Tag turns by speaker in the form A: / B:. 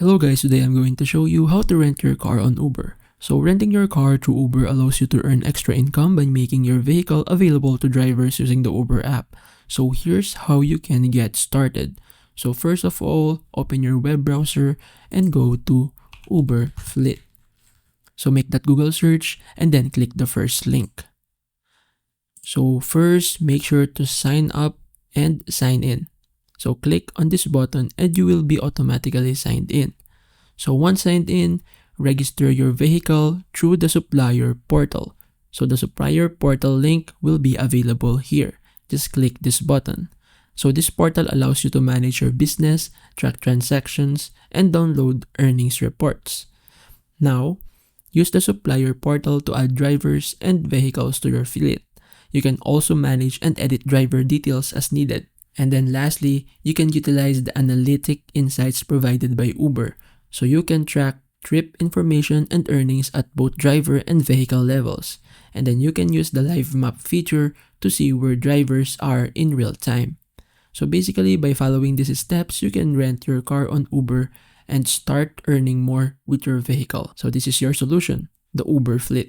A: Hello guys, today I'm going to show you how to rent your car on Uber. So renting your car through Uber allows you to earn extra income by making your vehicle available to drivers using the Uber app. So here's how you can get started. So first of all, open your web browser and go to Uber Fleet. So make that Google search and then click the first link. So first, make sure to sign up and sign in. So click on this button and you will be automatically signed in. So once signed in, register your vehicle through the supplier portal. So the supplier portal link will be available here. Just click this button. So this portal allows you to manage your business, track transactions, and download earnings reports. Now, use the supplier portal to add drivers and vehicles to your fleet. You can also manage and edit driver details as needed. And then lastly, you can utilize the analytic insights provided by Uber. So you can track trip information and earnings at both driver and vehicle levels. And then you can use the live map feature to see where drivers are in real time. So basically, by following these steps, you can rent your car on Uber and start earning more with your vehicle. So this is your solution, the Uber Fleet.